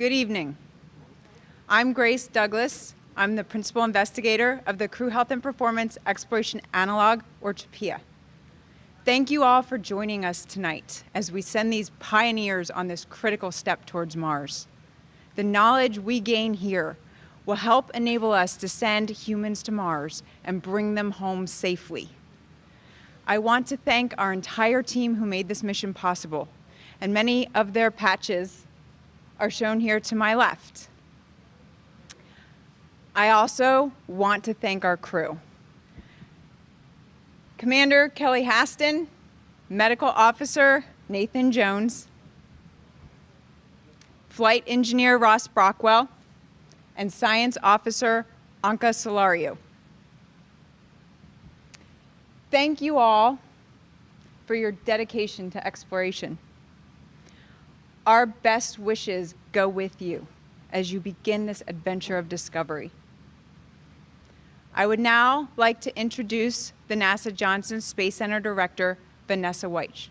Good evening. I'm Grace Douglas. I'm the Principal Investigator of the Crew Health and Performance Exploration Analog, or CHAPEA. Thank you all for joining us tonight as we send these pioneers on this critical step towards Mars. The knowledge we gain here will help enable us to send humans to Mars and bring them home safely. I want to thank our entire team who made this mission possible, and many of their patches are shown here to my left. I also want to thank our crew. Commander Kelly Haston, Medical Officer Nathan Jones, Flight Engineer Ross Brockwell, and Science Officer Anka Solario. Thank you all for your dedication to exploration. Our best wishes go with you as you begin this adventure of discovery. I would now like to introduce the NASA Johnson Space Center Director, Vanessa Weich.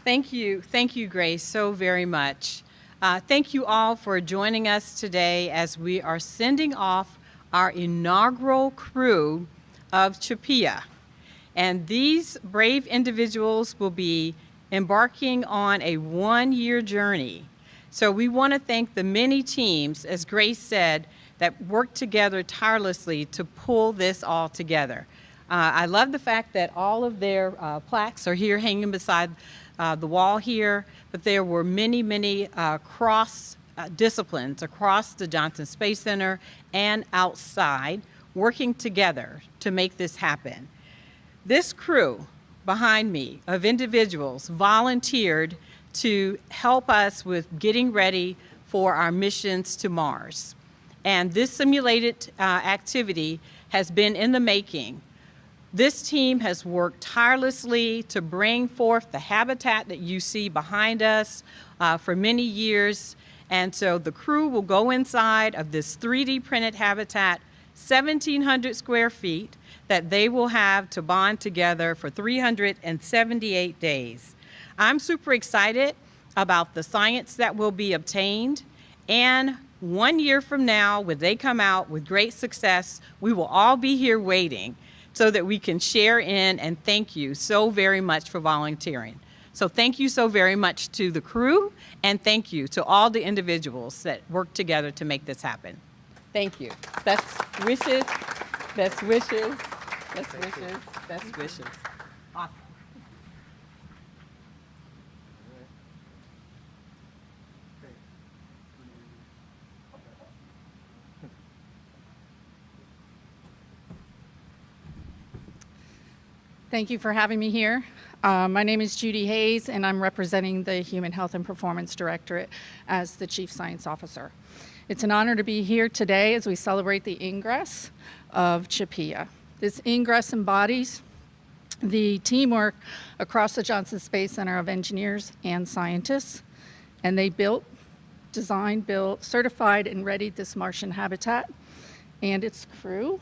Thank you, Grace, so very much. Thank you all for joining us today as we are sending off our inaugural crew of CHAPEA. And these brave individuals will be embarking on a one-year journey. So we want to thank the many teams, as Grace said, that worked together tirelessly to pull this all together. I love the fact that all of their plaques are here hanging beside the wall here, but there were many cross disciplines across the Johnson Space Center and outside working together to make this happen. This crew behind me of individuals volunteered to help us with getting ready for our missions to Mars. And this simulated activity has been in the making. This team has worked tirelessly to bring forth the habitat that you see behind us for many years. And so the crew will go inside of this 3D printed habitat, 1,700 square feet, that they will have to bond together for 378 days. I'm super excited about the science that will be obtained. And 1 year from now, when they come out with great success, we will all be here waiting so that we can share in, and thank you so very much for volunteering. So thank you so very much to the crew, and thank you to all the individuals that worked together to make this happen. Thank you. Best wishes, best wishes, best wishes, best wishes. Awesome. Thank you for having me here. My name is Judy Hayes, and I'm representing the Human Health and Performance Directorate as the Chief Science Officer. It's an honor to be here today as we celebrate the Ingress of CHAPEA. This Ingress embodies the teamwork across the Johnson Space Center of engineers and scientists, and they built, designed, built, certified, and readied this Martian habitat and its crew.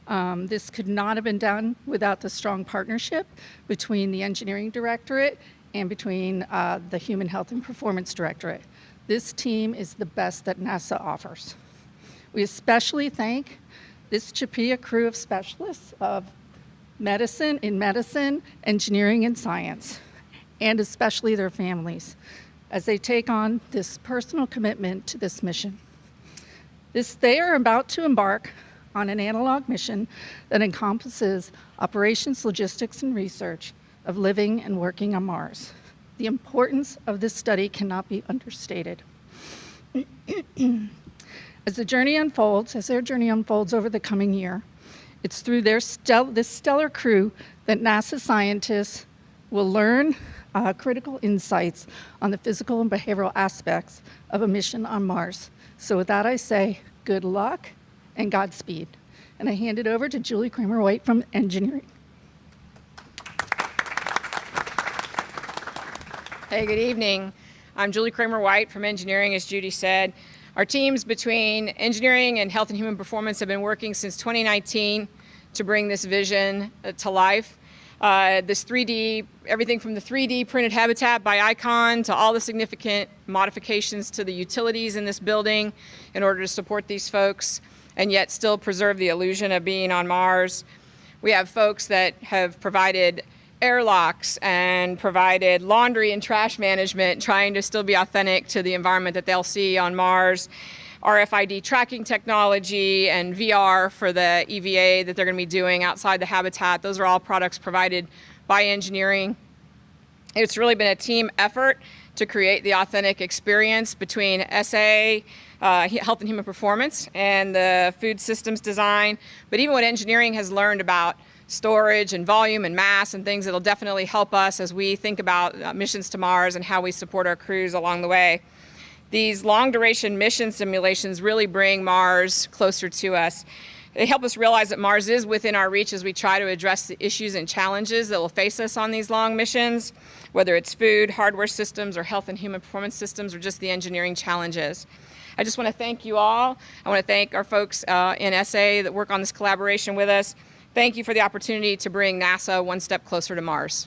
This could not have been done without the strong partnership between the Engineering Directorate and between the Human Health and Performance Directorate. This team is the best that NASA offers. We especially thank this CHAPEA crew of specialists of medicine, engineering, and science, and especially their families, as they take on this personal commitment to this mission. They are about to embark on an analog mission that encompasses operations, logistics, and research of living and working on Mars. The importance of this study cannot be understated. As their journey unfolds over the coming year, it's through this stellar crew that NASA scientists will learn critical insights on the physical and behavioral aspects of a mission on Mars. So with that, I say good luck and Godspeed. And I hand it over to Julie Kramer-White from Engineering. Hey, good evening. I'm Julie Kramer-White from Engineering, as Judy said. Our teams between Engineering and Health and Human Performance have been working since 2019 to bring this vision to life. This 3D, everything from the 3D printed habitat by Icon to all the significant modifications to the utilities in this building in order to support these folks and yet still preserve the illusion of being on Mars. We have folks that have provided airlocks and provided laundry and trash management, trying to still be authentic to the environment that they'll see on Mars. RFID tracking technology and VR for the EVA that they're going to be doing outside the habitat. Those are all products provided by engineering. It's really been a team effort to create the authentic experience between SA, Health and Human Performance, and the food systems design. But even what engineering has learned about storage and volume and mass and things that'll definitely help us as we think about missions to Mars and how we support our crews along the way. These long-duration mission simulations really bring Mars closer to us. They help us realize that Mars is within our reach as we try to address the issues and challenges that will face us on these long missions, whether it's food, hardware systems, or health and human performance systems, or just the engineering challenges. I just want to thank you all. I want to thank our folks in SA that work on this collaboration with us. Thank you for the opportunity to bring NASA one step closer to Mars.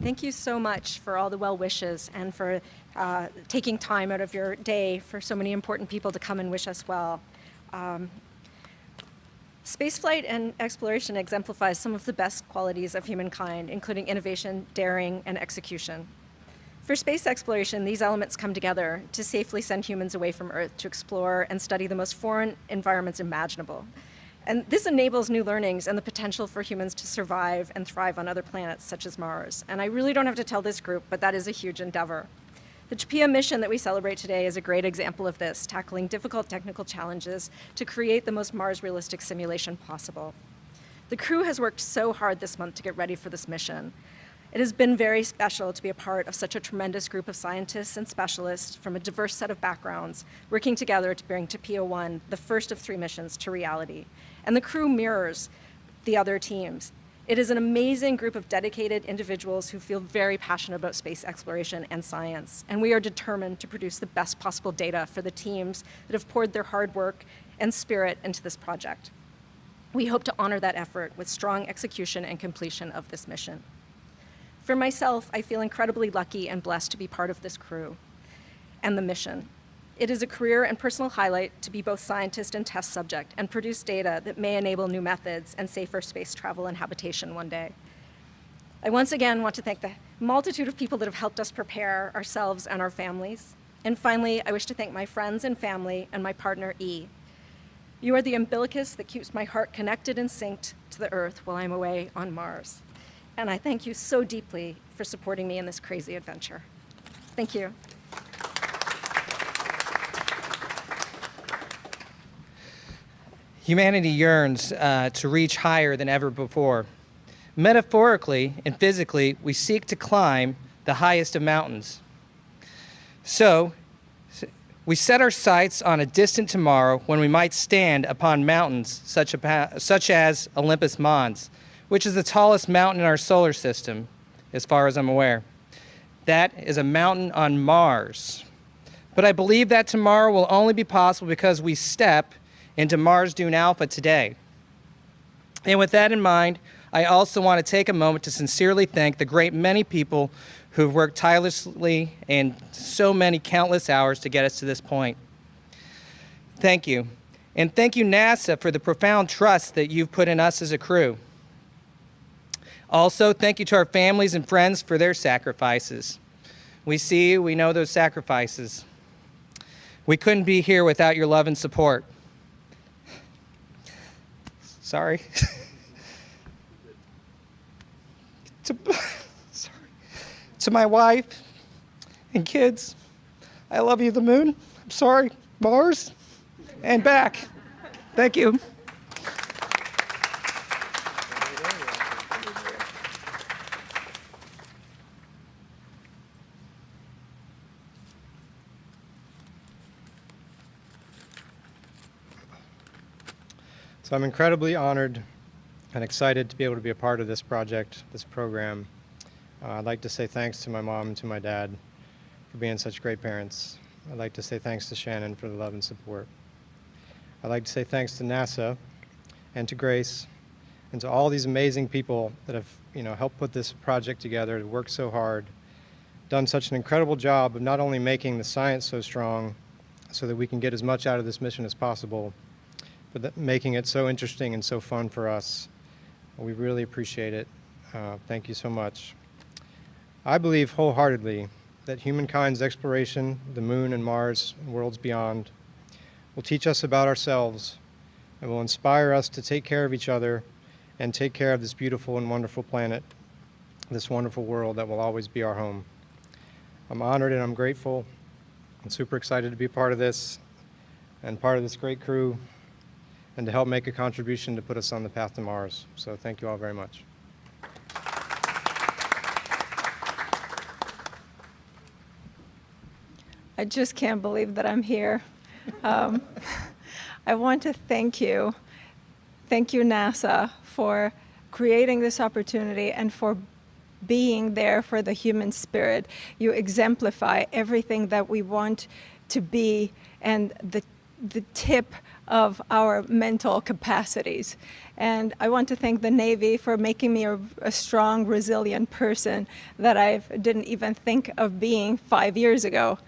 Thank you so much for all the well wishes and for taking time out of your day for so many important people to come and wish us well. Spaceflight and exploration exemplifies some of the best qualities of humankind, including innovation, daring, and execution. For space exploration, these elements come together to safely send humans away from Earth to explore and study the most foreign environments imaginable. And this enables new learnings and the potential for humans to survive and thrive on other planets such as Mars. And I really don't have to tell this group, but that is a huge endeavor. The CHAPEA mission that we celebrate today is a great example of this, tackling difficult technical challenges to create the most Mars-realistic simulation possible. The crew has worked so hard this month to get ready for this mission. It has been very special to be a part of such a tremendous group of scientists and specialists from a diverse set of backgrounds working together to bring CHAPEA-1, the first of 3 missions, to reality. And the crew mirrors the other teams. It is an amazing group of dedicated individuals who feel very passionate about space exploration and science. And we are determined to produce the best possible data for the teams that have poured their hard work and spirit into this project. We hope to honor that effort with strong execution and completion of this mission. For myself, I feel incredibly lucky and blessed to be part of this crew and the mission. It is a career and personal highlight to be both scientist and test subject and produce data that may enable new methods and safer space travel and habitation one day. I once again want to thank the multitude of people that have helped us prepare ourselves and our families. And finally, I wish to thank my friends and family and my partner, E. You are the umbilicus that keeps my heart connected and synced to the Earth while I'm away on Mars. And I thank you so deeply for supporting me in this crazy adventure. Thank you. Humanity yearns to reach higher than ever before. Metaphorically and physically, we seek to climb the highest of mountains. So, we set our sights on a distant tomorrow when we might stand upon mountains such as Olympus Mons, which is the tallest mountain in our solar system, as far as I'm aware. That is a mountain on Mars. But I believe that tomorrow will only be possible because we step into Mars Dune Alpha today. And with that in mind, I also want to take a moment to sincerely thank the great many people who've worked tirelessly and so many countless hours to get us to this point. Thank you. And thank you, NASA, for the profound trust that you've put in us as a crew. Also, thank you to our families and friends for their sacrifices. We see you, we know those sacrifices. We couldn't be here without your love and support. Sorry. To my wife and kids, I love you, the moon. I'm sorry, Mars, and back. Thank you. So I'm incredibly honored and excited to be able to be a part of this project, this program. I'd like to say thanks to my mom and to my dad for being such great parents. I'd like to say thanks to Shannon for the love and support. I'd like to say thanks to NASA and to Grace and to all these amazing people that have helped put this project together, worked so hard, done such an incredible job of not only making the science so strong so that we can get as much out of this mission as possible, but making it so interesting and so fun for us. We really appreciate it. Thank you so much. I believe wholeheartedly that humankind's exploration of the moon and Mars and worlds beyond will teach us about ourselves and will inspire us to take care of each other and take care of this beautiful and wonderful planet, this wonderful world that will always be our home. I'm honored and I'm grateful and super excited to be part of this and part of this great crew and to help make a contribution to put us on the path to Mars. So thank you all very much. I just can't believe that I'm here. I want to thank you. Thank you, NASA, for creating this opportunity and for being there for the human spirit. You exemplify everything that we want to be and the tip of our mental capacities. And I want to thank the Navy for making me a strong, resilient person that I didn't even think of being 5 years ago.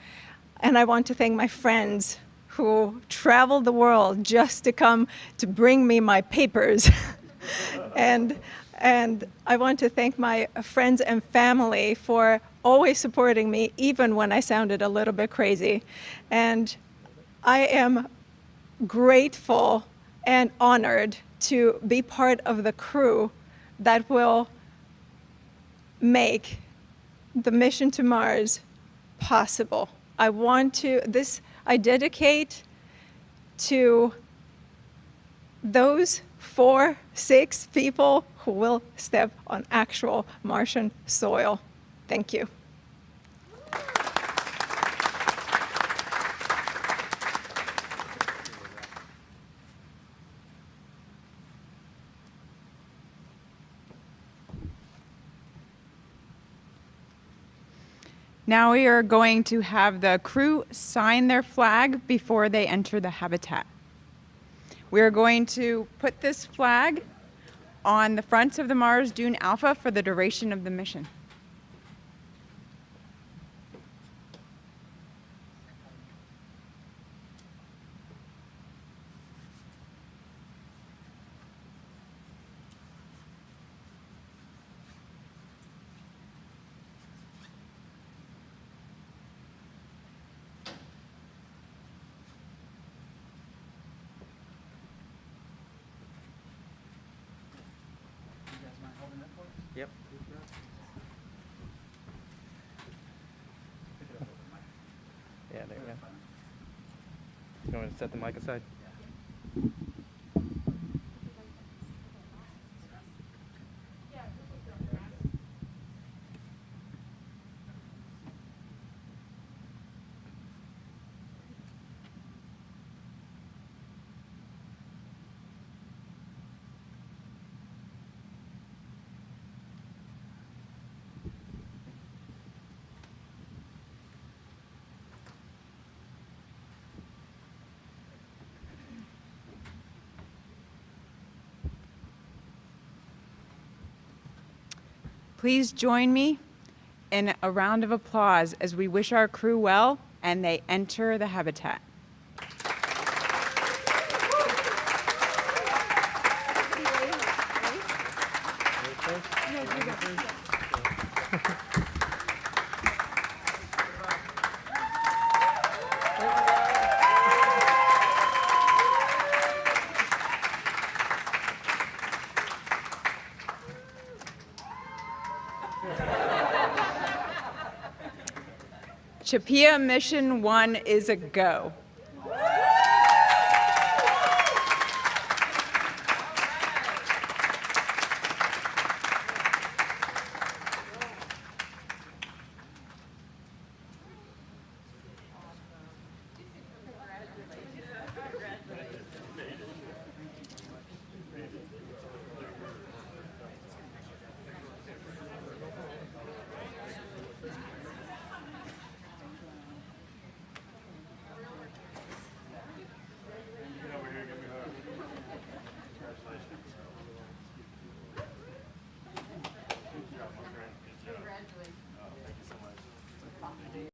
And I want to thank my friends who traveled the world just to come to bring me my papers. and I want to thank my friends and family for always supporting me, even when I sounded a little bit crazy. And I am grateful and honored to be part of the crew that will make the mission to Mars possible. I dedicate to those 6 people who will step on actual Martian soil. Thank you. Now we are going to have the crew sign their flag before they enter the habitat. We are going to put this flag on the front of the Mars Dune Alpha for the duration of the mission. Yep. Yeah, there you go. You want me to set the mic aside? Please join me in a round of applause as we wish our crew well and they enter the habitat. CHAPEA Mission 1 is a go.